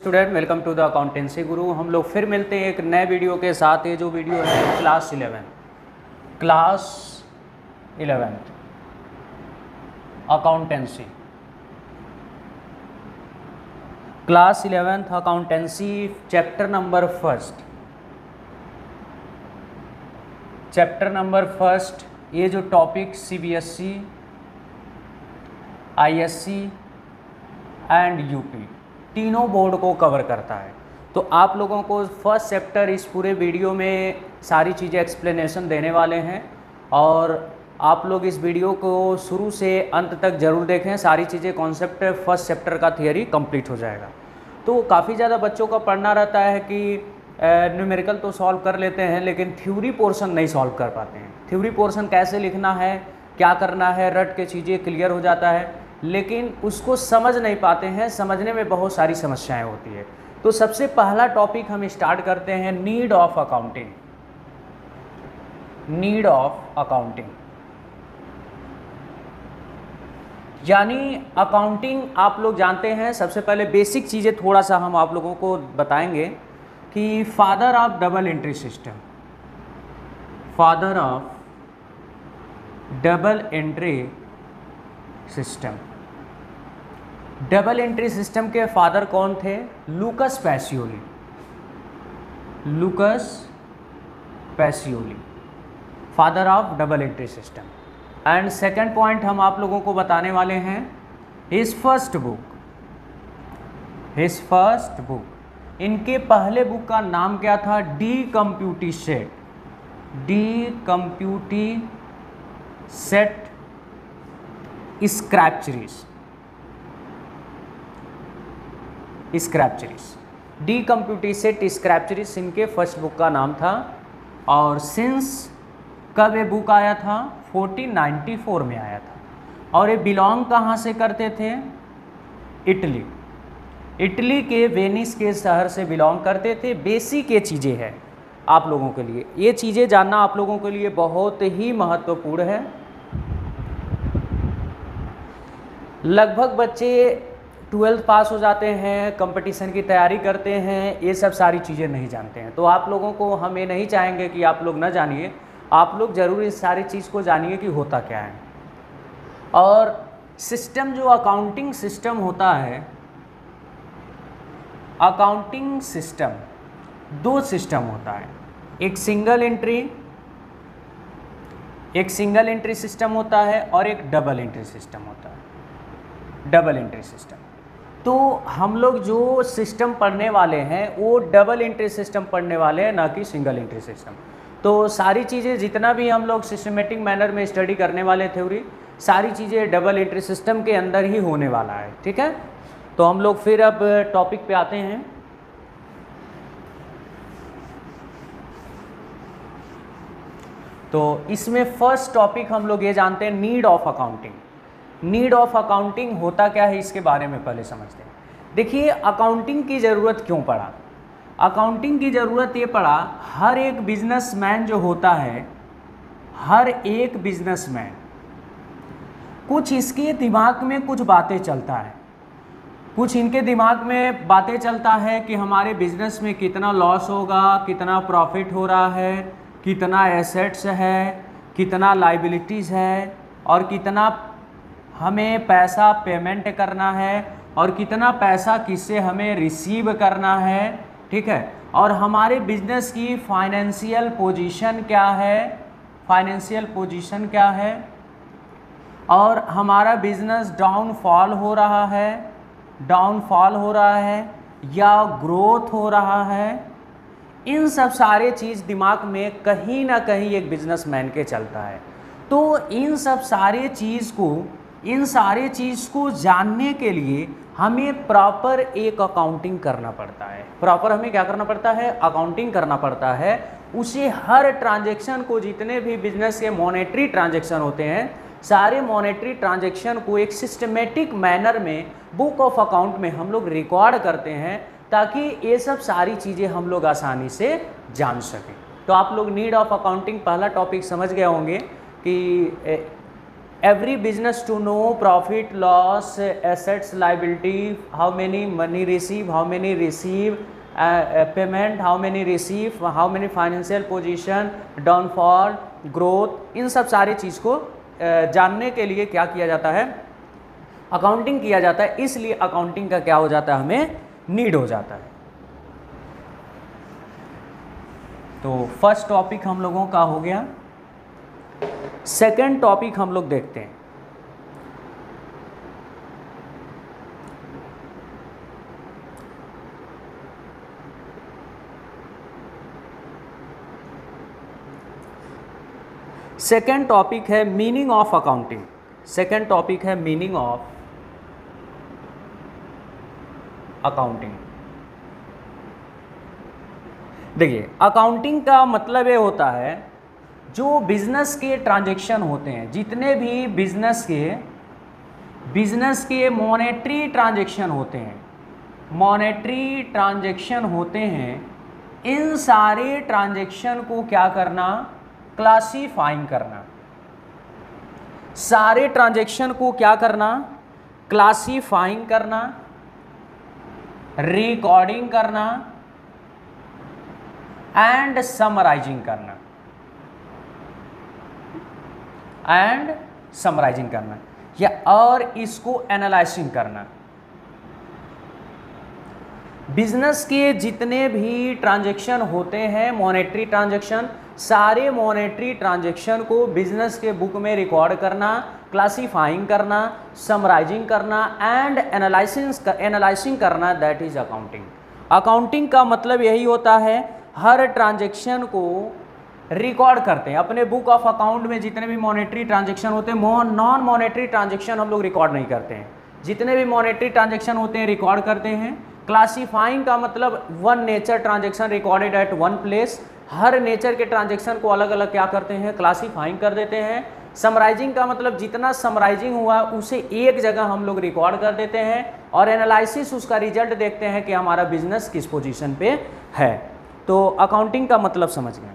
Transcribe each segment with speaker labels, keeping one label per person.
Speaker 1: Student, welcome to the accountancy Guru. हम लोग फिर मिलते हैं एक नए वीडियो के साथ। ये जो वीडियो है class 11 accountancy, class 11 accountancy chapter number first. ये जो topic CBSE, ISC and UP तीनों बोर्ड को कवर करता है। तो आप लोगों को फर्स्ट चैप्टर इस पूरे वीडियो में सारी चीज़ें एक्सप्लेनेशन देने वाले हैं और आप लोग इस वीडियो को शुरू से अंत तक ज़रूर देखें। सारी चीज़ें कॉन्सेप्ट फर्स्ट चैप्टर का थियरी कंप्लीट हो जाएगा। तो काफ़ी ज़्यादा बच्चों का पढ़ना रहता है कि न्यूमेरिकल तो सॉल्व कर लेते हैं लेकिन थ्योरी पोर्शन नहीं सॉल्व कर पाते हैं। थ्योरी पोर्शन कैसे लिखना है, क्या करना है, रट के चीज़ें क्लियर हो जाता है लेकिन उसको समझ नहीं पाते हैं। समझने में बहुत सारी समस्याएं होती है। तो सबसे पहला टॉपिक हम स्टार्ट करते हैं, need of accounting. Need of accounting यानी अकाउंटिंग आप लोग जानते हैं। सबसे पहले बेसिक चीज़ें थोड़ा सा हम आप लोगों को बताएंगे कि father of double entry system, father of double entry system, double entry system के फादर कौन थे? लूकस Pacioli. लूकस Pacioli father of double entry system. And second point हम आप लोगों को बताने वाले हैं, हिज फर्स्ट बुक। इनके पहले बुक का नाम क्या था? डी कंप्यूटी सेट स्क्रैप्चरीज। डी कंप्यूटी सेट स्क्रैप्चरीज इनके फर्स्ट बुक का नाम था। और सिंस कब ये बुक आया था? 1494 में आया था। और ये बिलोंग कहाँ से करते थे? इटली के वेनिस के शहर से बिलोंग करते थे। बेसिक ये चीज़ें हैं आप लोगों के लिए, ये चीज़ें जानना आप लोगों के लिए बहुत ही महत्वपूर्ण है। लगभग बच्चे 12th पास हो जाते हैं, कंपटीशन की तैयारी करते हैं, ये सब सारी चीज़ें नहीं जानते हैं। तो आप लोगों को हम ये नहीं चाहेंगे कि आप लोग ना जानिए, आप लोग ज़रूर इस सारी चीज़ को जानिए कि होता क्या है। और सिस्टम जो अकाउंटिंग सिस्टम होता है, अकाउंटिंग सिस्टम दो सिस्टम होता है। एक सिंगल एंट्री सिस्टम होता है और एक डबल एंट्री सिस्टम होता है। डबल एंट्री सिस्टम, तो हम लोग जो सिस्टम पढ़ने वाले हैं वो डबल एंट्री सिस्टम पढ़ने वाले हैं, ना कि सिंगल एंट्री सिस्टम। तो सारी चीज़ें जितना भी हम लोग सिस्टमेटिक मैनर में स्टडी करने वाले थ्योरी, सारी चीज़ें डबल एंट्री सिस्टम के अंदर ही होने वाला है। ठीक है, तो हम लोग फिर अब टॉपिक पे आते हैं। तो इसमें फर्स्ट टॉपिक हम लोग ये जानते हैं, need of accounting. Need of accounting होता क्या है इसके बारे में पहले समझते हैं। देखिए, अकाउंटिंग की ज़रूरत क्यों पड़ा? अकाउंटिंग की ज़रूरत ये पड़ा, हर एक बिजनेसमैन जो होता है, हर एक बिजनेसमैन कुछ इसके दिमाग में कुछ बातें चलता है, कुछ इनके दिमाग में बातें चलता है कि हमारे बिजनेस में कितना लॉस होगा, कितना प्रॉफिट हो रहा है, कितना एसेट्स है, कितना लाइबिलिटीज़ है, और कितना हमें पैसा पेमेंट करना है, और कितना पैसा किससे हमें रिसीव करना है। ठीक है, और हमारे बिजनेस की फाइनेंशियल पोजीशन क्या है, और हमारा बिजनेस डाउनफॉल हो रहा है या ग्रोथ हो रहा है। इन सब सारे चीज़ दिमाग में कहीं ना कहीं एक बिजनेसमैन के चलता है। तो इन सारे चीज़ को जानने के लिए हमें प्रॉपर एक अकाउंटिंग करना पड़ता है। प्रॉपर हमें क्या करना पड़ता है? अकाउंटिंग करना पड़ता है। उसे हर ट्रांजैक्शन को, जितने भी बिजनेस के मॉनेटरी ट्रांजैक्शन होते हैं, सारे मॉनेटरी ट्रांजैक्शन को एक सिस्टमेटिक मैनर में बुक ऑफ अकाउंट में हम लोग रिकॉर्ड करते हैं, ताकि ये सब सारी चीज़ें हम लोग आसानी से जान सकें। तो आप लोग नीड ऑफ अकाउंटिंग पहला टॉपिक समझ गए होंगे कि every business to know profit loss assets liability, how many money receive, how many receive payment, how many receive, how many financial position, downfall, growth, इन सब सारी चीज़ को जानने के लिए क्या किया जाता है, अकाउंटिंग किया जाता है। इसलिए अकाउंटिंग का क्या हो जाता है, हमें नीड हो जाता है। तो फर्स्ट टॉपिक हम लोगों का हो गया। सेकंड टॉपिक हम लोग देखते हैं। सेकंड टॉपिक है meaning of accounting. Second topic है मीनिंग ऑफ अकाउंटिंग। देखिए, अकाउंटिंग का मतलब ये होता है जो बिजनेस के ट्रांजैक्शन होते हैं, जितने भी बिजनेस के मॉनेटरी ट्रांजैक्शन होते हैं, मॉनेटरी ट्रांजैक्शन होते हैं, इन सारे ट्रांजैक्शन को क्या करना, क्लासीफाइंग करना। सारे ट्रांजैक्शन को क्या करना, क्लासीफाइंग करना, रिकॉर्डिंग करना एंड समराइजिंग करना, या और इसको एनालाइजिंग करना। बिजनेस के जितने भी ट्रांजैक्शन होते हैं, मॉनेटरी ट्रांजैक्शन, सारे मॉनेटरी ट्रांजैक्शन को बिजनेस के बुक में रिकॉर्ड करना, क्लासीफाइंग करना, समराइजिंग करना एंड एनालाइजिंग करना, दैट इज अकाउंटिंग। अकाउंटिंग का मतलब यही होता है, हर ट्रांजैक्शन को रिकॉर्ड करते हैं अपने बुक ऑफ अकाउंट में। जितने भी मॉनेटरी ट्रांजैक्शन होते हैं, नॉन मॉनेटरी ट्रांजैक्शन हम लोग रिकॉर्ड नहीं करते हैं, जितने भी मॉनेटरी ट्रांजैक्शन होते हैं रिकॉर्ड करते हैं। क्लासीफाइंग का मतलब one nature transaction recorded at one place, her nature के ट्रांजैक्शन को अलग अलग क्या करते हैं, क्लासीफाइंग कर देते हैं। समराइजिंग का मतलब जितना समराइजिंग हुआ उसे एक जगह हम लोग रिकॉर्ड कर देते हैं, और एनालिसिस उसका रिजल्ट देखते हैं कि हमारा बिजनेस किस पोजीशन पे है। तो अकाउंटिंग का मतलब समझ गए।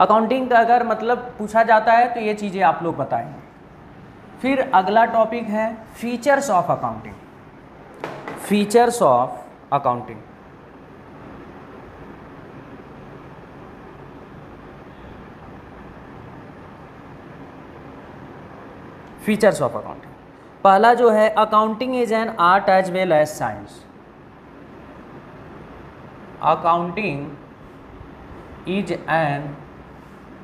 Speaker 1: अकाउंटिंग का अगर मतलब पूछा जाता है तो ये चीज़ें आप लोग बताएंगे। फिर अगला टॉपिक है features of accounting. Features of accounting, features of accounting. पहला जो है, accounting is an art as well as science. Accounting is an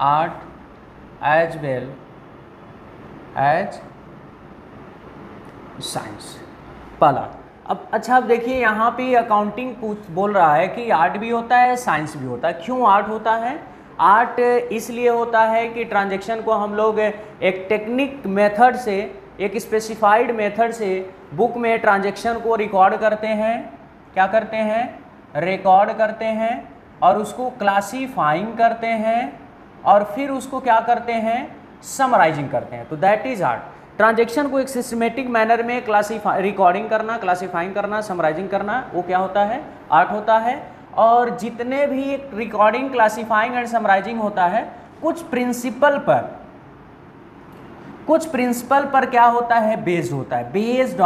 Speaker 1: art as well as science, पहला। अब अच्छा, अब देखिए यहाँ पे अकाउंटिंग बोल रहा है कि आर्ट भी होता है, साइंस भी होता है। क्यों आर्ट होता है? आर्ट इसलिए होता है कि ट्रांजैक्शन को हम लोग एक टेक्निक मेथड से, एक स्पेसिफाइड मेथड से बुक में ट्रांजैक्शन को रिकॉर्ड करते हैं। क्या करते हैं? रिकॉर्ड करते हैं, और उसको क्लासीफाइंग करते हैं, और फिर उसको क्या करते हैं, समराइजिंग करते हैं। तो दैट इज आर्ट। ट्रांजैक्शन को एक सिस्टमेटिक मैनर में रिकॉर्डिंग करना, क्लासीफाइंग करना, समराइजिंग करना, वो क्या होता है? आर्ट होता है। और जितने भी रिकॉर्डिंग, क्लासीफाइंग एंड समराइजिंग होता है, कुछ प्रिंसिपल पर क्या होता है? बेस्ड होता है। Based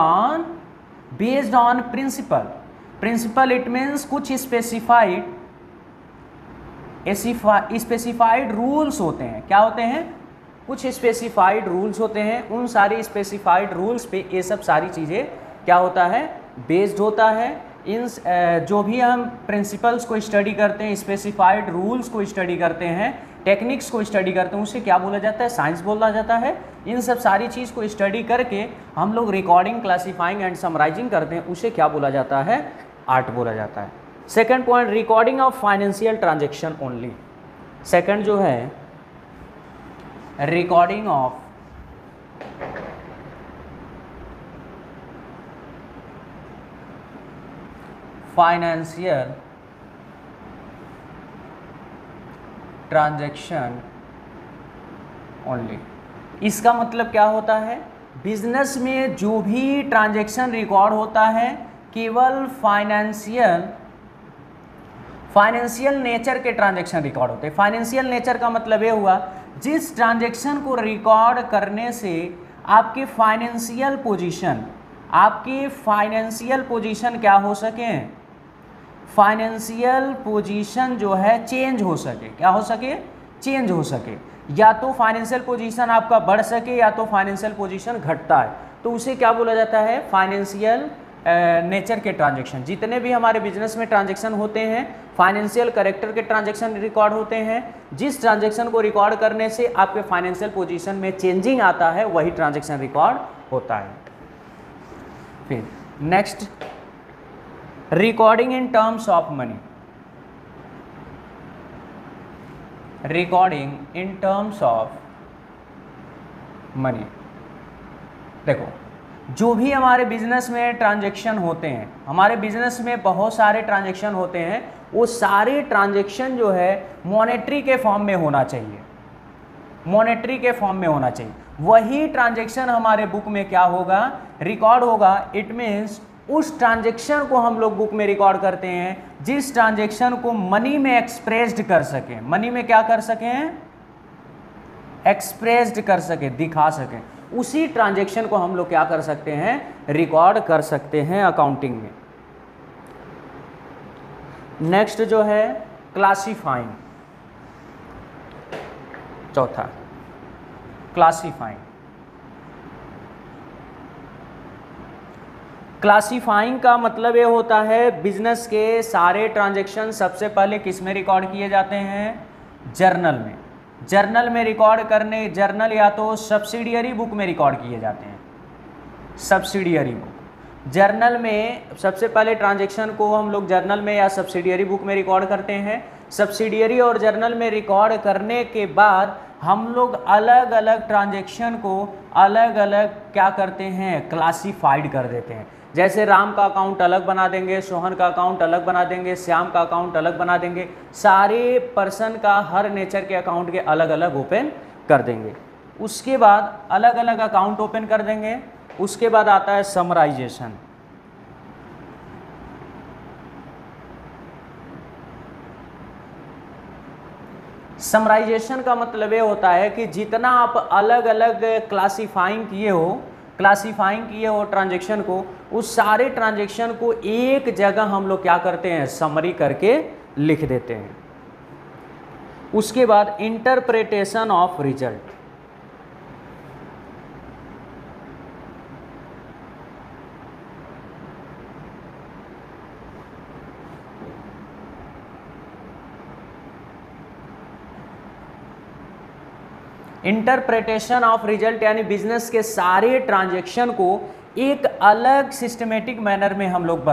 Speaker 1: on principal it means कुछ स्पेसिफाइड रूल्स होते हैं। क्या होते हैं? कुछ स्पेसिफाइड रूल्स होते हैं। उन सारी स्पेसिफाइड रूल्स पे ये सब सारी चीज़ें क्या होता है? बेस्ड होता है। इन जो भी हम प्रिंसिपल्स को स्टडी करते हैं, स्पेसिफाइड रूल्स को स्टडी करते हैं, टेक्निक्स को स्टडी करते हैं, उसे क्या बोला जाता है? साइंस बोला जाता है। इन सब सारी चीज़ को स्टडी करके हम लोग रिकॉर्डिंग, क्लासीफाइंग एंड समराइजिंग करते हैं, उसे क्या बोला जाता है? आर्ट बोला जाता है। Second point, recording of financial transaction only. Second जो है, recording of financial transaction only. इसका मतलब क्या होता है? बिजनेस में जो भी ट्रांजैक्शन रिकॉर्ड होता है, केवल फाइनेंशियल नेचर के ट्रांजैक्शन रिकॉर्ड होते हैं। फाइनेंशियल नेचर का मतलब ये हुआ जिस ट्रांजैक्शन को रिकॉर्ड करने से आपकी फाइनेंशियल पोजीशन क्या हो सके, फाइनेंशियल पोजीशन जो है चेंज हो सके, क्या हो सके, चेंज हो सके। या तो फाइनेंशियल पोजीशन आपका बढ़ सके या तो फाइनेंशियल पोजीशन घटता है, तो उसे क्या बोला जाता है, फाइनेंशियल नेचर के ट्रांजैक्शन। जितने भी हमारे बिजनेस में ट्रांजैक्शन होते हैं फाइनेंशियल कैरेक्टर के ट्रांजैक्शन रिकॉर्ड होते हैं। जिस ट्रांजैक्शन को रिकॉर्ड करने से आपके फाइनेंशियल पोजीशन में चेंजिंग आता है वही ट्रांजैक्शन रिकॉर्ड होता है। फिर next, recording in terms of money. Recording in terms of money, देखो जो भी हमारे बिजनेस में ट्रांजैक्शन होते हैं, हमारे बिजनेस में बहुत सारे ट्रांजैक्शन होते हैं, वो सारे ट्रांजैक्शन जो है मॉनेटरी के फॉर्म में होना चाहिए, मॉनेटरी के फॉर्म में होना चाहिए। वही ट्रांजैक्शन हमारे बुक में क्या होगा, रिकॉर्ड होगा। इट मीन्स उस ट्रांजैक्शन को हम लोग बुक में रिकॉर्ड करते हैं जिस ट्रांजैक्शन को मनी में एक्सप्रेस्ड कर सकें, मनी में क्या कर सकें, एक्सप्रेस्ड कर सके, दिखा सकें, उसी ट्रांजैक्शन को हम लोग क्या कर सकते हैं, रिकॉर्ड कर सकते हैं अकाउंटिंग में। नेक्स्ट जो है क्लासीफाइंग, चौथा क्लासीफाइंग। क्लासीफाइंग का मतलब ये होता है बिजनेस के सारे ट्रांजैक्शन सबसे पहले किस में रिकॉर्ड किए जाते हैं, जर्नल में। जर्नल में रिकॉर्ड करने, जर्नल या तो सब्सिडियरी बुक में रिकॉर्ड किए जाते हैं, सब्सिडियरी बुक। जर्नल में सबसे पहले ट्रांजैक्शन को हम लोग जर्नल में या सब्सिडियरी बुक में रिकॉर्ड करते हैं। सब्सिडियरी और जर्नल में रिकॉर्ड करने के बाद हम लोग अलग अलग ट्रांजैक्शन को अलग अलग क्या करते हैं, क्लासीफाइड कर देते हैं। जैसे राम का अकाउंट अलग बना देंगे, सोहन का अकाउंट अलग बना देंगे, श्याम का अकाउंट अलग बना देंगे, सारे पर्सन का हर नेचर के अकाउंट के अलग अलग ओपन कर देंगे। उसके बाद अलग अलग अकाउंट ओपन कर देंगे। उसके बाद आता है समराइजेशन। समराइजेशन का मतलब ये होता है कि जितना आप अलग अलग क्लासीफाइंग किए हो ट्रांजैक्शन को, उस सारे ट्रांजैक्शन को एक जगह हम लोग क्या करते हैं, समरी करके लिख देते हैं। उसके बाद interpretation of result. Interpretation of result यानी बिजनेस के सारे ट्रांजैक्शन को एक अलग सिस्टमेटिक मैनर में हम लोग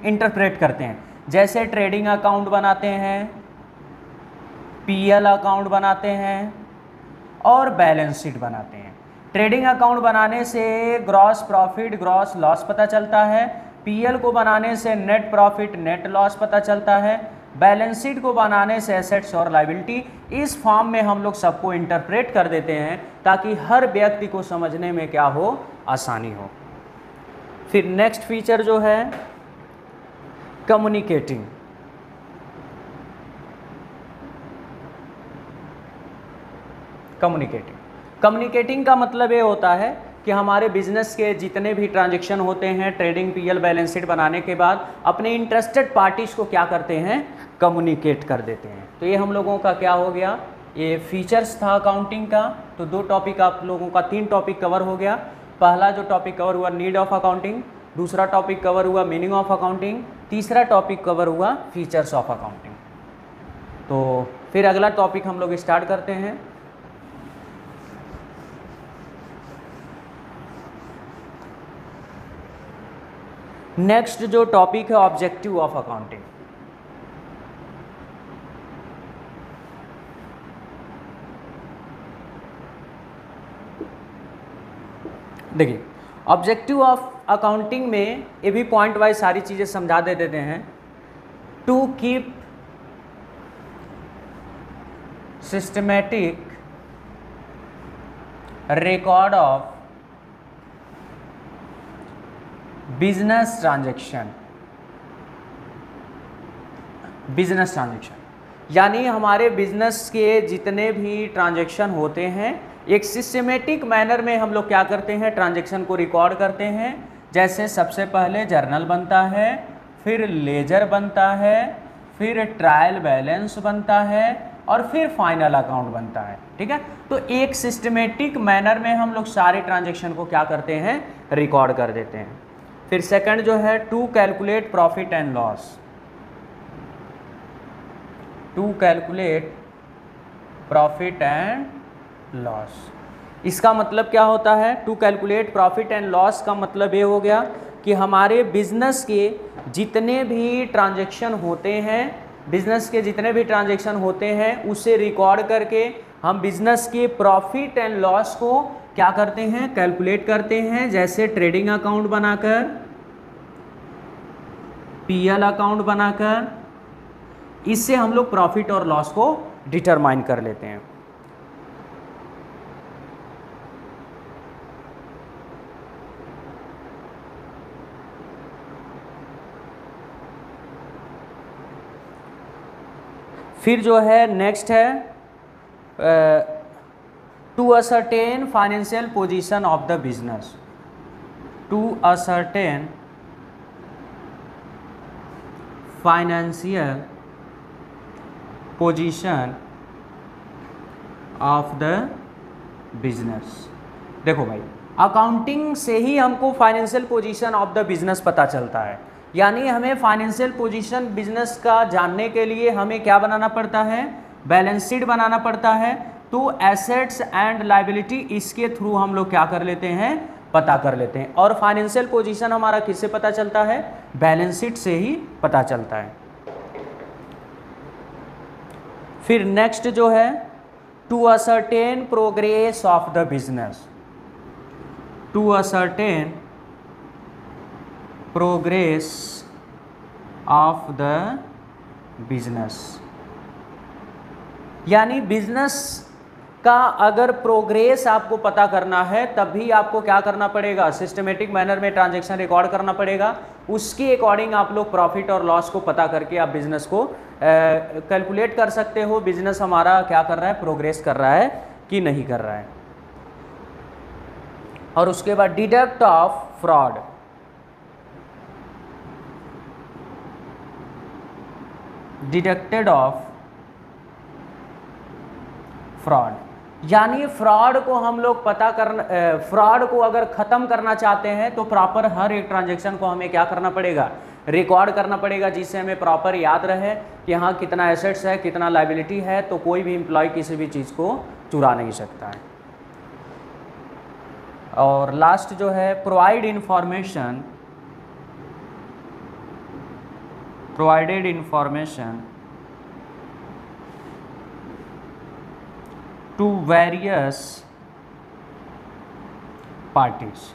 Speaker 1: इंटरप्रेट करते हैं। जैसे ट्रेडिंग अकाउंट बनाते हैं, पीएल अकाउंट बनाते हैं और बैलेंस शीट बनाते हैं। ट्रेडिंग अकाउंट बनाने से ग्रॉस प्रॉफिट ग्रॉस लॉस पता चलता है, पीएल को बनाने से नेट प्रॉफिट नेट लॉस पता चलता है, बैलेंस शीट को बनाने से एसेट्स और लायबिलिटी। इस फॉर्म में हम लोग सबको इंटरप्रेट कर देते हैं ताकि हर व्यक्ति को समझने में क्या हो, आसानी हो। फिर नेक्स्ट फीचर जो है कम्युनिकेटिंग। कम्युनिकेटिंग का मतलब ये होता है कि हमारे बिजनेस के जितने भी ट्रांजैक्शन होते हैं ट्रेडिंग, पीएल, बैलेंस शीट बनाने के बाद अपने इंटरेस्टेड पार्टीज को क्या करते हैं, कम्युनिकेट कर देते हैं। तो ये हम लोगों का क्या हो गया, ये फीचर्स था अकाउंटिंग का। तो 2 टॉपिक आप लोगों का 3 टॉपिक कवर हो गया। पहला जो टॉपिक कवर हुआ नीड ऑफ अकाउंटिंग, दूसरा टॉपिक कवर हुआ मीनिंग ऑफ अकाउंटिंग, तीसरा टॉपिक कवर हुआ फीचर्स ऑफ अकाउंटिंग। तो फिर अगला टॉपिक हम लोग स्टार्ट करते हैं। नेक्स्ट जो टॉपिक है ऑब्जेक्टिव ऑफ अकाउंटिंग। देखिए ऑब्जेक्टिव ऑफ अकाउंटिंग में ये भी पॉइंट वाइज सारी चीज़ें समझा दे देते हैं। To keep systematic record of business transaction. यानी हमारे बिजनेस के जितने भी ट्रांजैक्शन होते हैं एक सिस्टमेटिक मैनर में हम लोग क्या करते हैं, ट्रांजैक्शन को रिकॉर्ड करते हैं। जैसे सबसे पहले जर्नल बनता है, फिर लेजर बनता है, फिर ट्रायल बैलेंस बनता है और फिर फाइनल अकाउंट बनता है। ठीक है, तो एक सिस्टमेटिक मैनर में हम लोग सारे ट्रांजैक्शन को क्या करते हैं, रिकॉर्ड कर देते हैं। फिर सेकंड जो है to calculate profit and loss, to calculate profit and loss. इसका मतलब क्या होता है, to calculate profit and loss का मतलब ये हो गया कि हमारे बिजनेस के जितने भी ट्रांजैक्शन होते हैं, बिजनेस के जितने भी ट्रांजैक्शन होते हैं उसे रिकॉर्ड करके हम बिजनेस के प्रॉफिट एंड लॉस को क्या करते हैं, कैलकुलेट करते हैं। जैसे ट्रेडिंग अकाउंट बनाकर, पीएल अकाउंट बनाकर, इससे हम लोग प्रॉफिट और लॉस को डिटरमाइन कर लेते हैं। फिर जो है नेक्स्ट है to ascertain financial position of the business, to ascertain financial position of the business. देखो भाई, अकाउंटिंग से ही हमको financial position of the business पता चलता है। यानी हमें फाइनेंशियल पोजीशन बिजनेस का जानने के लिए हमें क्या बनाना पड़ता है, बैलेंस शीट बनाना पड़ता है। तो एसेट्स एंड लायबिलिटी इसके थ्रू हम लोग क्या कर लेते हैं, पता कर लेते हैं। और फाइनेंशियल पोजीशन हमारा किससे पता चलता है, बैलेंस शीट से ही पता चलता है। फिर नेक्स्ट जो है to ascertain progress of the business, to ascertain progress of the business. यानी बिजनेस का अगर प्रोग्रेस आपको पता करना है तब भी आपको क्या करना पड़ेगा, सिस्टमेटिक मैनर में ट्रांजैक्शन रिकॉर्ड करना पड़ेगा। उसके अकॉर्डिंग आप लोग प्रॉफिट और लॉस को पता करके आप बिजनेस को कैलकुलेट कर सकते हो, बिजनेस हमारा क्या कर रहा है, प्रोग्रेस कर रहा है कि नहीं कर रहा है। और उसके बाद deduct of fraud, deducted of fraud. यानी फ्रॉड को हम लोग पता करना, फ्रॉड को अगर ख़त्म करना चाहते हैं तो प्रॉपर हर एक ट्रांजैक्शन को हमें क्या करना पड़ेगा, रिकॉर्ड करना पड़ेगा, जिससे हमें प्रॉपर याद रहे कि हाँ कितना एसेट्स है, कितना लायबिलिटी है। तो कोई भी एम्प्लॉय किसी भी चीज़ को चुरा नहीं सकता है। और लास्ट जो है provide information, provided information to various parties।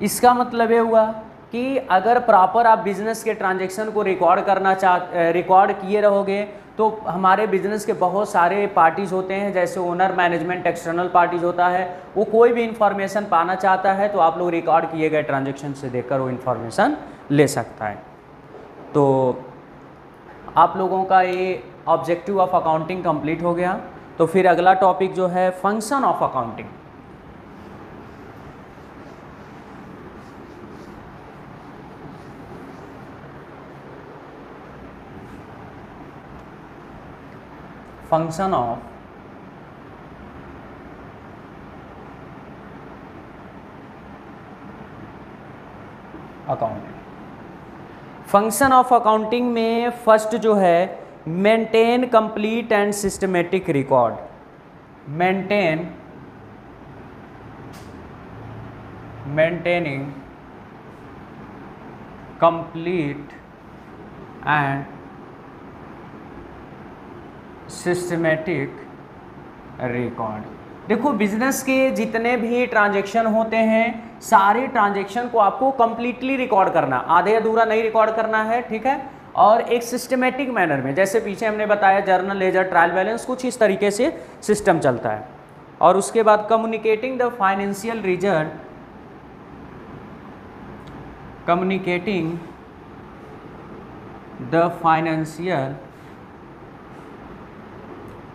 Speaker 1: इसका मतलब ये हुआ कि अगर प्रॉपर आप बिजनेस के ट्रांजैक्शन को रिकॉर्ड किए रहोगे तो हमारे बिजनेस के बहुत सारे पार्टीज होते हैं, जैसे ओनर, मैनेजमेंट, एक्सटर्नल पार्टीज होता है। वो कोई भी इंफॉर्मेशन पाना चाहता है तो आप लोग रिकॉर्ड किए गए ट्रांजैक्शन से देखकर वो इंफॉर्मेशन ले सकता है। तो आप लोगों का ये ऑब्जेक्टिव ऑफ अकाउंटिंग कंप्लीट हो गया। तो फिर अगला टॉपिक जो है function of accounting. Function of accounting. Function of accounting में फर्स्ट जो है maintain complete and systematic record, maintaining complete and systematic record. देखो बिजनेस के जितने भी ट्रांजैक्शन होते हैं सारे ट्रांजैक्शन को आपको कंप्लीटली रिकॉर्ड करना, आधे अधूरा नहीं रिकॉर्ड करना है, ठीक है। और एक सिस्टमेटिक मैनर में, जैसे पीछे हमने बताया जर्नल, लेजर, ट्रायल बैलेंस, कुछ इस तरीके से सिस्टम चलता है। और उसके बाद communicating the financial result, communicating the financial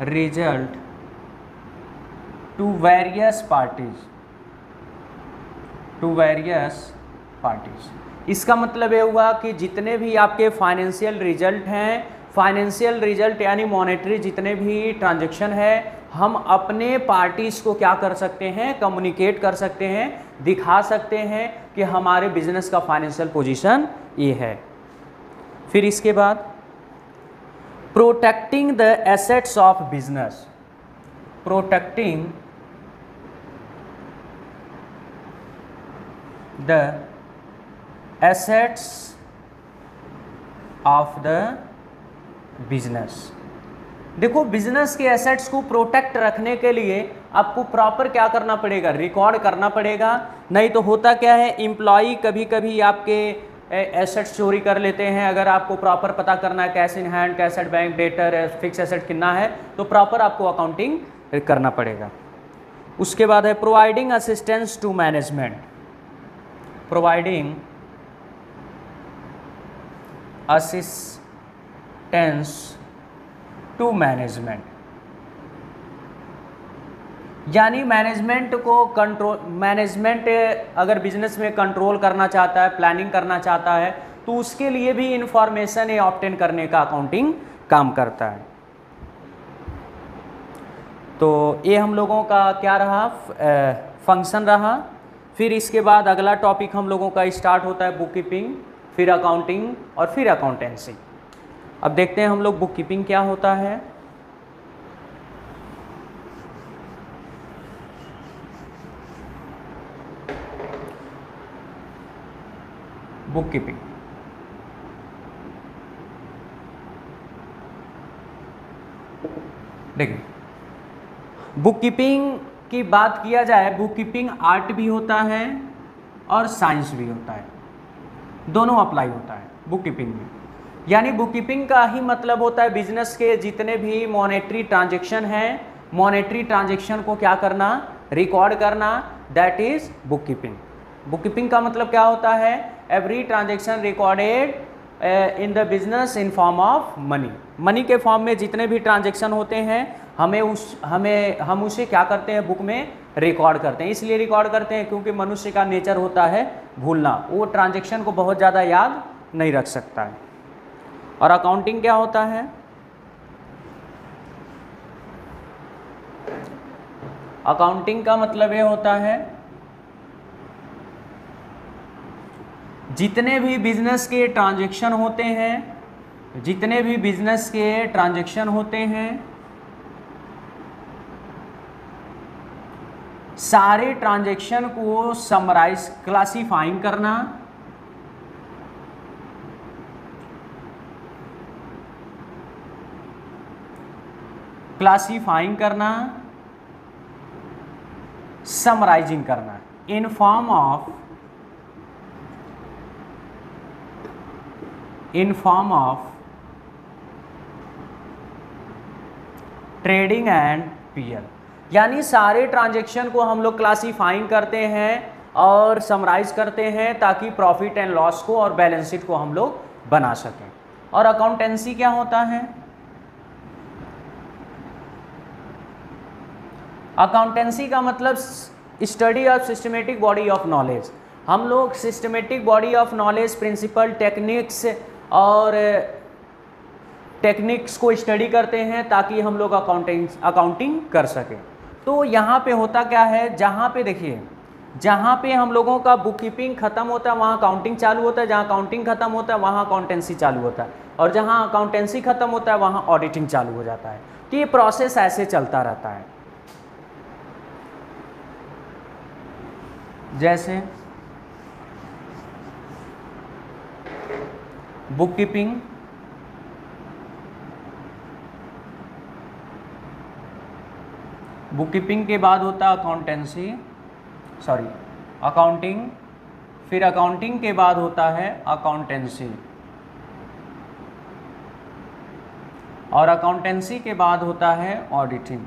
Speaker 1: result to various parties. इसका मतलब ये हुआ कि जितने भी आपके फाइनेंशियल रिजल्ट हैं, फाइनेंशियल रिजल्ट यानी मॉनेटरी जितने भी ट्रांजैक्शन है, हम अपने पार्टीज को क्या कर सकते हैं, कम्युनिकेट कर सकते हैं, दिखा सकते हैं कि हमारे बिजनेस का फाइनेंशियल पोजीशन ये है। फिर इसके बाद protecting the assets of business, protecting the assets of the business. देखो, बिजनेस के एसेट्स को प्रोटेक्ट रखने के लिए आपको प्रॉपर क्या करना पड़ेगा, रिकॉर्ड करना पड़ेगा। नहीं तो होता क्या है, एम्प्लॉय कभी कभी आपके एसेट्स चोरी कर लेते हैं। अगर आपको प्रॉपर पता करना है cash in hand, cash at bank, debtor, fix asset कितना है, तो प्रॉपर आपको अकाउंटिंग करना पड़ेगा। उसके बाद है providing assistance to management, providing assistance to management, यानी मैनेजमेंट को कंट्रोल, मैनेजमेंट अगर बिजनेस में कंट्रोल करना चाहता है, प्लानिंग करना चाहता है, तो उसके लिए भी इंफॉर्मेशन ये ऑब्टेन करने का अकाउंटिंग काम करता है। तो ये हम लोगों का क्या रहा, फंक्शन रहा। फिर इसके बाद अगला टॉपिक हम लोगों का स्टार्ट होता है बुक कीपिंग, फिर अकाउंटिंग और फिर अकाउंटेंसी। अब देखते हैं हम लोग बुक कीपिंग क्या होता है। बुक कीपिंग, देखिए बुक कीपिंग की बात किया जाए, बुक कीपिंग आर्ट भी होता है और साइंस भी होता है, दोनों अप्लाई होता है बुक कीपिंग में। यानी बुक कीपिंग का ही मतलब होता है बिजनेस के जितने भी मॉनेटरी ट्रांजैक्शन हैं, मॉनेटरी ट्रांजैक्शन को क्या करना, रिकॉर्ड करना, that is book keeping. Book keeping का मतलब क्या होता है, every transaction recorded in the business in form of money, money के फॉर्म में जितने भी ट्रांजैक्शन होते हैं हम उसे क्या करते हैं, बुक में रिकॉर्ड करते हैं। इसलिए रिकॉर्ड करते हैं क्योंकि मनुष्य का नेचर होता है भूलना, वो ट्रांजैक्शन को बहुत ज़्यादा याद नहीं रख सकता है। और अकाउंटिंग क्या होता है, अकाउंटिंग का मतलब ये होता है जितने भी बिजनेस के ट्रांजैक्शन होते हैं, जितने भी बिजनेस के ट्रांजैक्शन होते हैं, सारे ट्रांजैक्शन को समराइज, क्लासीफाइंग करना, क्लासीफाइंग करना, समराइजिंग करना in form of trading and PL. यानी सारे ट्रांजैक्शन को हम लोग क्लासीफाइंग करते हैं और समराइज करते हैं ताकि प्रॉफिट एंड लॉस को और बैलेंस शीट को हम लोग बना सकें। और अकाउंटेंसी क्या होता है, अकाउंटेंसी का मतलब study of systematic body of knowledge. हम लोग systematic body of knowledge, principle, techniques और टेक्निक्स को स्टडी करते हैं ताकि हम लोग अकाउंटिंग कर सकें। तो यहाँ पे होता क्या है, जहाँ पे देखिए, जहाँ पे हम लोगों का बुक कीपिंग खत्म होता है वहाँ अकाउंटिंग चालू होता है, जहाँ अकाउंटिंग खत्म होता है वहाँ अकाउंटेंसी चालू होता है, और जहाँ अकाउंटेंसी खत्म होता है वहाँ ऑडिटिंग चालू हो जाता है। तो ये प्रोसेस ऐसे चलता रहता है। जैसे बुक कीपिंग, बुक कीपिंग के बाद होता है अकाउंटिंग, फिर अकाउंटिंग के बाद होता है अकाउंटेंसी, और अकाउंटेंसी के बाद होता है ऑडिटिंग।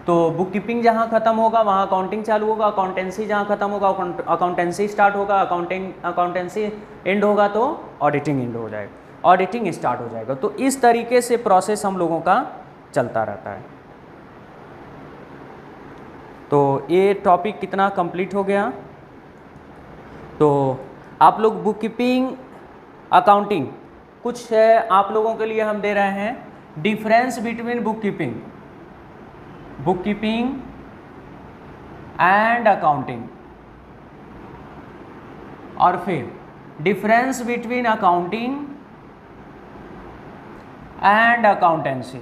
Speaker 1: तो बुक कीपिंग जहाँ ख़त्म होगा वहाँ अकाउंटिंग चालू होगा, अकाउंटेंसी जहाँ ख़त्म होगा अकाउंटेंसी स्टार्ट होगा, अकाउंटेंसी एंड होगा तो ऑडिटिंग एंड हो जाएगा। ऑडिटिंग स्टार्ट हो जाएगा। तो इस तरीके से प्रोसेस हम लोगों का चलता रहता है। तो ये टॉपिक कितना कंप्लीट हो गया। तो आप लोग बुक कीपिंग अकाउंटिंग कुछ है आप लोगों के लिए हम दे रहे हैं, difference between book keeping and accounting, और फिर difference between accounting and accountancy.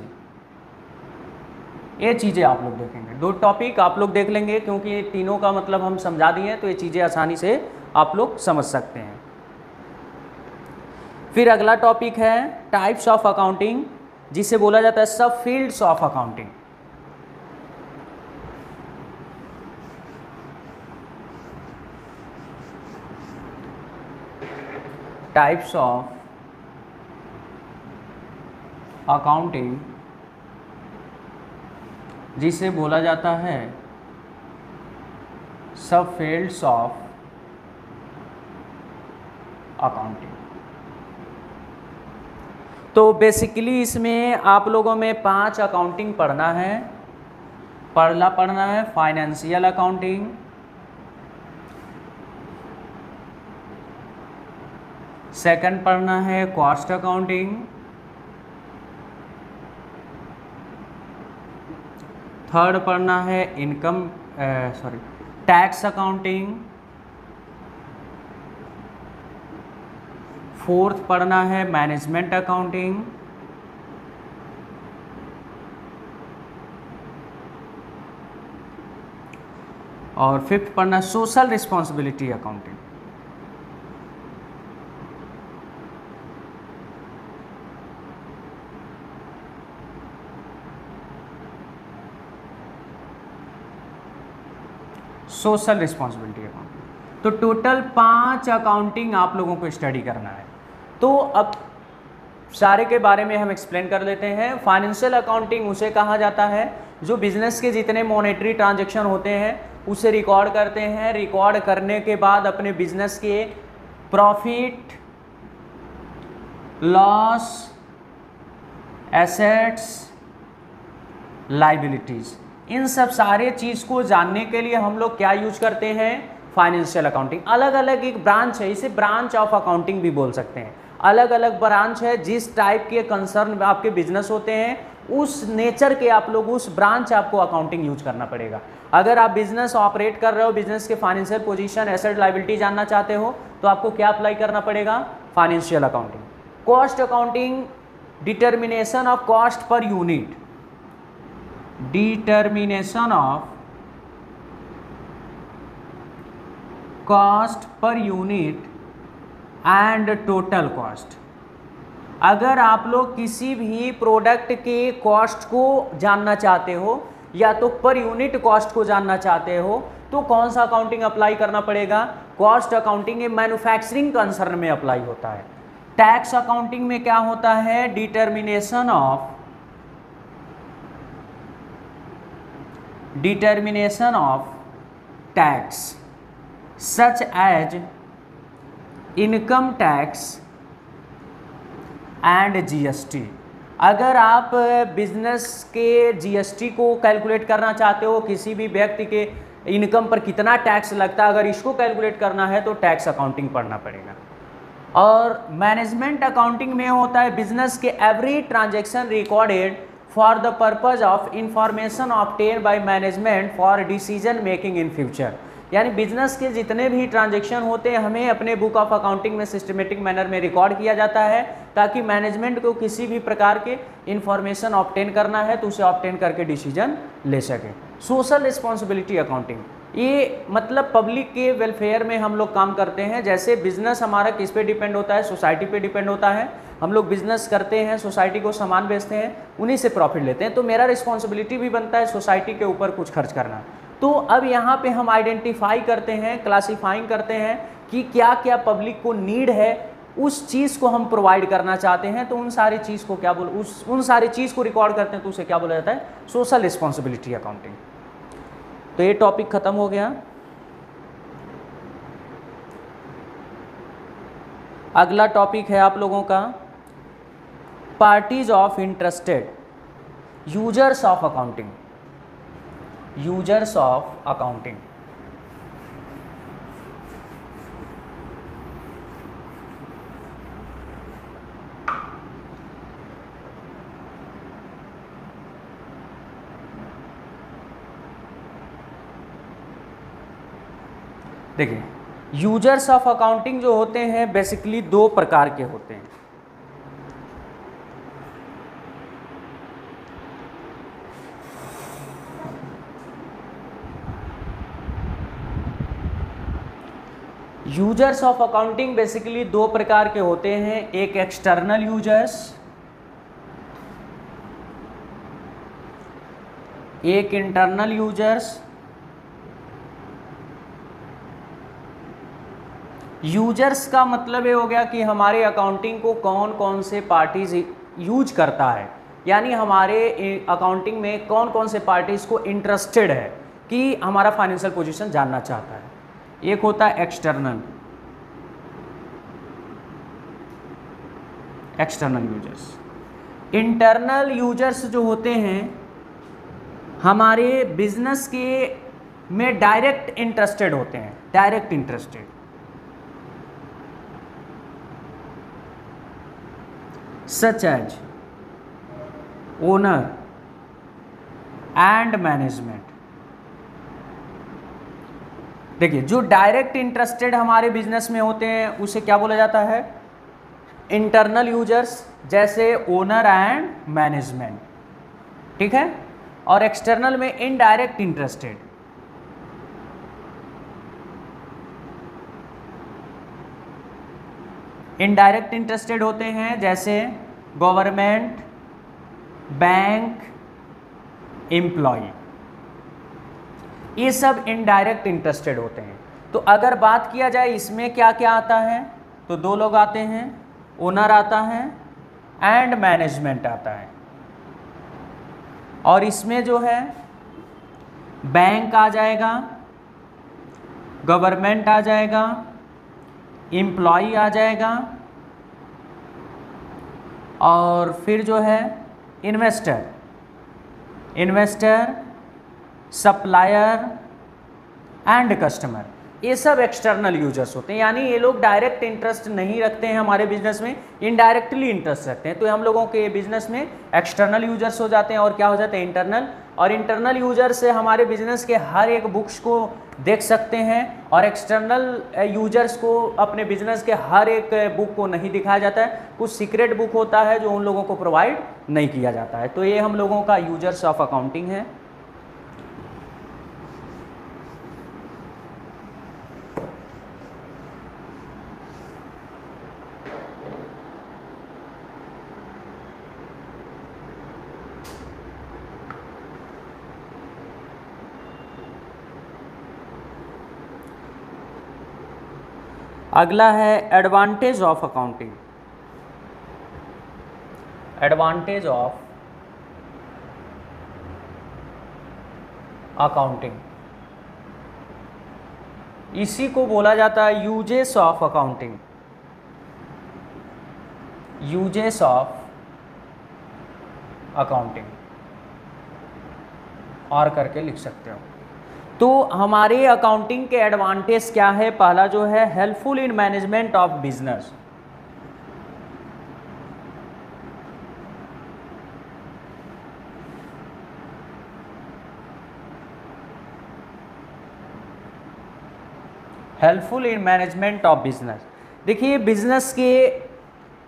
Speaker 1: ये चीज़ें आप लोग देखेंगे, 2 टॉपिक आप लोग देख लेंगे, क्योंकि तीनों का मतलब हम समझा दिए तो ये चीज़ें आसानी से आप लोग समझ सकते हैं। फिर अगला टॉपिक है टाइप्स ऑफ अकाउंटिंग, जिसे बोला जाता है सब fields of accounting. Types of accounting जिसे बोला जाता है सब फील्ड्स ऑफ अकाउंटिंग। तो बेसिकली इसमें आप लोगों में 5 अकाउंटिंग पढ़ना है। पढ़ना है फाइनेंशियल अकाउंटिंग, सेकंड पढ़ना है कॉस्ट अकाउंटिंग, थर्ड पढ़ना है टैक्स अकाउंटिंग, फोर्थ पढ़ना है मैनेजमेंट अकाउंटिंग, और फिफ्थ पढ़ना social responsibility accounting. Social responsibility accounting. तो टोटल 5 अकाउंटिंग आप लोगों को स्टडी करना है। तो अब सारे के बारे में हम एक्सप्लेन कर लेते हैं। फाइनेंशियल अकाउंटिंग उसे कहा जाता है जो बिजनेस के जितने मॉनेटरी ट्रांजैक्शन होते हैं उसे रिकॉर्ड करते हैं। रिकॉर्ड करने के बाद अपने बिजनेस के प्रॉफिट, लॉस, एसेट्स, लाइबिलिटीज, इन सब सारे चीज़ को जानने के लिए हम लोग क्या यूज करते हैं, फाइनेंशियल अकाउंटिंग। अलग अलग एक ब्रांच है, इसे ब्रांच ऑफ अकाउंटिंग भी बोल सकते हैं। अलग अलग ब्रांच है, जिस टाइप के कंसर्न आपके बिजनेस होते हैं उस नेचर के आप लोग उस ब्रांच आपको अकाउंटिंग यूज करना पड़ेगा। अगर आप बिजनेस ऑपरेट कर रहे हो, बिजनेस के फाइनेंशियल पोजीशन, एसेट, लायबिलिटी जानना चाहते हो तो आपको क्या अप्लाई करना पड़ेगा, financial accounting. Cost accounting, determination of cost per unit, determination of cost per unit and total cost. अगर आप लोग किसी भी प्रोडक्ट के कॉस्ट को जानना चाहते हो या तो पर यूनिट कॉस्ट को जानना चाहते हो तो कौन सा अकाउंटिंग अप्लाई करना पड़ेगा, कॉस्ट अकाउंटिंग ये मैन्युफैक्चरिंग कंसर्न में अप्लाई होता है। टैक्स अकाउंटिंग में क्या होता है, determination of tax such as income tax and GST. अगर आप बिजनेस के जीएसटी को कैलकुलेट करना चाहते हो, किसी भी व्यक्ति के इनकम पर कितना टैक्स लगता है, अगर इसको कैलकुलेट करना है तो टैक्स अकाउंटिंग पढ़ना पड़ेगा। और मैनेजमेंट अकाउंटिंग में होता है बिजनेस के every transaction recorded for the purpose of information obtain by management for decision making in future. यानी बिजनेस के जितने भी ट्रांजैक्शन होते हैं हमें अपने बुक ऑफ अकाउंटिंग में सिस्टमेटिक मैनर में रिकॉर्ड किया जाता है ताकि मैनेजमेंट को किसी भी प्रकार के इंफॉर्मेशन ऑब्टेन करना है तो उसे ऑब्टेन करके डिसीजन ले सके। सोशल रिस्पॉन्सिबिलिटी अकाउंटिंग, ये मतलब पब्लिक के वेलफेयर में हम लोग काम करते हैं। जैसे बिजनेस हमारा किस पे डिपेंड होता है, सोसाइटी पे डिपेंड होता है। हम लोग बिजनेस करते हैं, सोसाइटी को सामान बेचते हैं, उन्हीं से प्रॉफिट लेते हैं, तो मेरा रिस्पॉन्सिबिलिटी भी बनता है सोसाइटी के ऊपर कुछ खर्च करना। तो अब यहाँ पे हम आइडेंटिफाई करते हैं, क्लासीफाइंग करते हैं कि क्या क्या पब्लिक को नीड है, उस चीज़ को हम प्रोवाइड करना चाहते हैं, तो उन सारी चीज़ को क्या उन सारी चीज़ को रिकॉर्ड करते हैं तो उसे क्या बोला जाता है, सोशल रिस्पॉन्सिबिलिटी अकाउंटिंग। तो ये टॉपिक खत्म हो गया। अगला टॉपिक है आप लोगों का parties of interested, users of accounting, users of accounting. देखिए, यूजर्स ऑफ अकाउंटिंग जो होते हैं बेसिकली दो प्रकार के होते हैं। यूजर्स ऑफ अकाउंटिंग बेसिकली दो प्रकार के होते हैं, एक एक्सटर्नल यूजर्स, एक इंटरनल यूजर्स। यूजर्स का मतलब ये हो गया कि हमारे अकाउंटिंग को कौन कौन से पार्टीज यूज करता है, यानी हमारे अकाउंटिंग में कौन कौन से पार्टीज को इंटरेस्टेड है कि हमारा फाइनेंशियल पोजीशन जानना चाहता है। एक होता है external, external users. Internal users जो होते हैं हमारे बिजनेस के में डायरेक्ट इंटरेस्टेड होते हैं, direct interested. such as owner and management। देखिए, जो डायरेक्ट इंटरेस्टेड हमारे बिजनेस में होते हैं उसे क्या बोला जाता है? इंटरनल यूजर्स, जैसे ओनर एंड मैनेजमेंट, ठीक है। और एक्सटर्नल में इनडायरेक्ट इंटरेस्टेड, इनडायरेक्ट इंटरेस्टेड होते हैं जैसे गवर्नमेंट, बैंक, एम्प्लॉय, ये सब इनडायरेक्ट इंटरेस्टेड होते हैं। तो अगर बात किया जाए इसमें क्या क्या आता है, तो दो लोग आते हैं, ओनर आता है एंड मैनेजमेंट आता है। और इसमें जो है बैंक आ जाएगा, गवर्नमेंट आ जाएगा, एम्प्लॉय आ जाएगा, और फिर जो है investor, investor, supplier and customer, ये सब एक्सटर्नल यूजर्स होते हैं। यानी ये लोग डायरेक्ट इंटरेस्ट नहीं रखते हैं हमारे बिजनेस में, इनडायरेक्टली इंटरेस्ट रखते हैं। तो हम लोगों के बिजनेस में एक्सटर्नल यूजर्स हो जाते हैं और क्या हो जाते हैं? इंटरनल। और इंटरनल यूजर से हमारे बिजनेस के हर एक बुक्स को देख सकते हैं, और एक्सटर्नल यूजर्स को अपने बिजनेस के हर एक बुक को नहीं दिखाया जाता है। कुछ सीक्रेट बुक होता है जो उन लोगों को प्रोवाइड नहीं किया जाता है। तो ये हम लोगों का यूजर्स ऑफ अकाउंटिंग है। अगला है advantage of accounting. Advantage of accounting, इसी को बोला जाता है uses of accounting, uses of accounting और करके लिख सकते हो। तो हमारे अकाउंटिंग के एडवांटेज क्या है? पहला जो है helpful in management of business, helpful in management of business. देखिए, बिजनेस के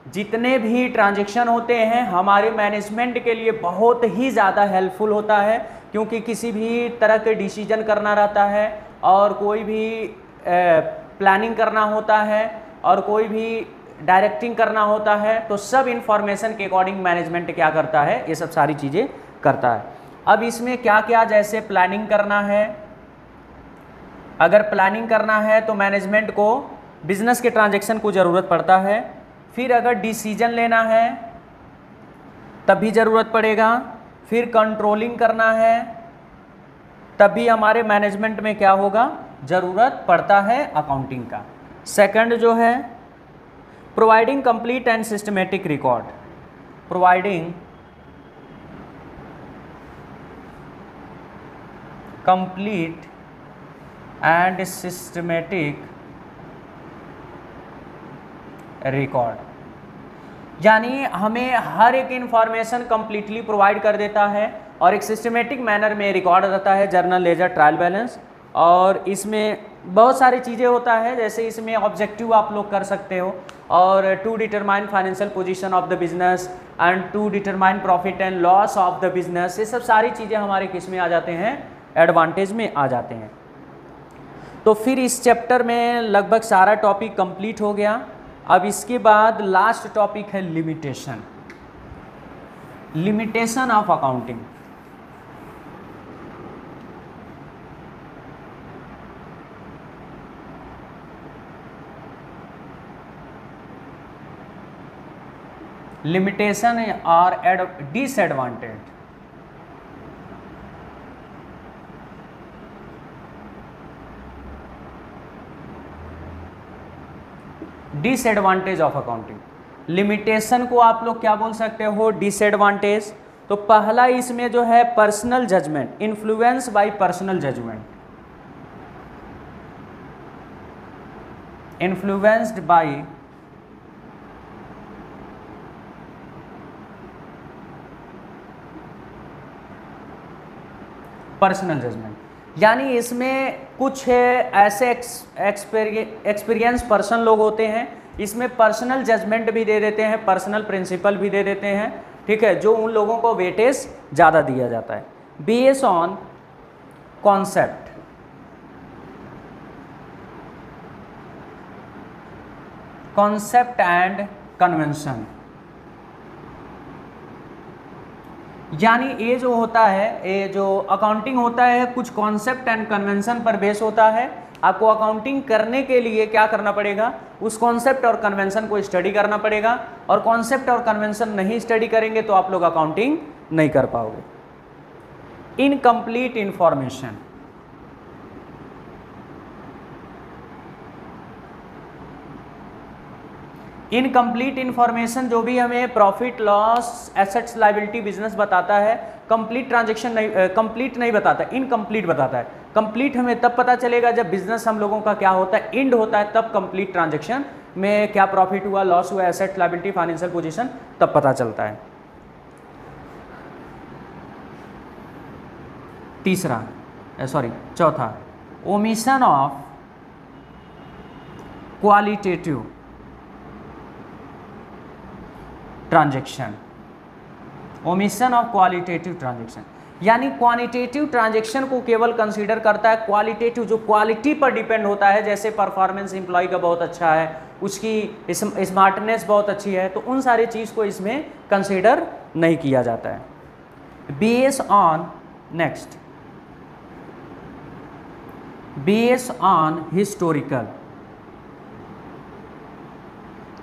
Speaker 1: जितने भी ट्रांजैक्शन होते हैं हमारे मैनेजमेंट के लिए बहुत ही ज़्यादा हेल्पफुल होता है, क्योंकि किसी भी तरह के डिसीजन करना रहता है और कोई भी प्लानिंग करना होता है और कोई भी डायरेक्टिंग करना होता है, तो सब इंफॉर्मेशन के अकॉर्डिंग मैनेजमेंट क्या करता है? ये सब सारी चीज़ें करता है। अब इसमें क्या क्या, जैसे प्लानिंग करना है, अगर प्लानिंग करना है तो मैनेजमेंट को बिजनेस के ट्रांजैक्शन को ज़रूरत पड़ता है। फिर अगर डिसीजन लेना है तब भी ज़रूरत पड़ेगा। फिर कंट्रोलिंग करना है तब भी हमारे मैनेजमेंट में क्या होगा? ज़रूरत पड़ता है अकाउंटिंग का। सेकंड जो है providing complete and systematic record, providing complete and systematic record, यानी हमें हर एक इंफॉर्मेशन कंप्लीटली प्रोवाइड कर देता है और एक सिस्टमेटिक मैनर में रिकॉर्ड रहता है, जर्नल लेजर ट्रायल बैलेंस। और इसमें बहुत सारी चीज़ें होता है, जैसे इसमें ऑब्जेक्टिव आप लोग कर सकते हो, और to determine financial position of the business and to determine profit and loss of the business, ये सब सारी चीज़ें हमारे किस में आ जाते हैं, एडवांटेज में आ जाते हैं। तो फिर इस चैप्टर में लगभग सारा टॉपिक कंप्लीट हो गया। अब इसके बाद लास्ट टॉपिक है limitation, limitation of accounting. Limitation और disadvantage. Disadvantage of accounting, limitation को आप लोग क्या बोल सकते हो, डिसएडवांटेज। तो पहला इसमें जो है personal judgement, influence by personal judgement, influenced by personal judgement, यानी इसमें कुछ ऐसे एक्सपीरियंस पर्सन लोग होते हैं, इसमें पर्सनल जजमेंट भी दे देते हैं, पर्सनल प्रिंसिपल भी दे देते हैं, ठीक है, जो उन लोगों को वेटेज ज़्यादा दिया जाता है। Based on concept, concept and convention, यानी ये जो होता है, ये जो अकाउंटिंग होता है कुछ कॉन्सेप्ट एंड कन्वेंशन पर बेस होता है। आपको अकाउंटिंग करने के लिए क्या करना पड़ेगा, उस कॉन्सेप्ट और कन्वेंशन को स्टडी करना पड़ेगा, और कॉन्सेप्ट और कन्वेंशन नहीं स्टडी करेंगे तो आप लोग अकाउंटिंग नहीं कर पाओगे। इनकम्प्लीट इंफॉर्मेशन, इनकम्प्लीट इंफॉर्मेशन जो भी हमें profit loss assets liability business बताता है, कंप्लीट ट्रांजैक्शन नहीं, कंप्लीट नहीं बताता, इनकम्प्लीट बताता है। कंप्लीट हमें तब पता चलेगा जब बिजनेस हम लोगों का क्या होता है, एंड होता है, तब कंप्लीट ट्रांजैक्शन में क्या प्रॉफिट हुआ, लॉस हुआ, एसेट लायबिलिटी फाइनेंशियल पोजीशन, तब पता चलता है। चौथा, omission of qualitative transaction, omission of qualitative transaction, यानी क्वांटिटेटिव ट्रांजैक्शन को केवल कंसीडर करता है, क्वालिटेटिव जो क्वालिटी पर डिपेंड होता है, जैसे परफॉर्मेंस एम्प्लॉय का बहुत अच्छा है, उसकी स्मार्टनेस बहुत अच्छी है, तो उन सारी चीज़ को इसमें कंसीडर नहीं किया जाता है। Based on next, based on historical,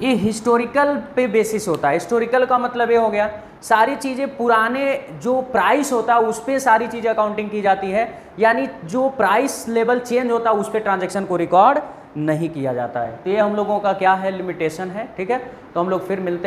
Speaker 1: ये हिस्टोरिकल पे बेसिस होता है। हिस्टोरिकल का मतलब ये हो गया सारी चीज़ें पुराने जो प्राइस होता है उस पर सारी चीज़ें अकाउंटिंग की जाती है, यानी जो प्राइस लेवल चेंज होता है उस पर ट्रांजैक्शन को रिकॉर्ड नहीं किया जाता है। तो ये हम लोगों का क्या है, लिमिटेशन है, ठीक है। तो हम लोग फिर मिलते हैं।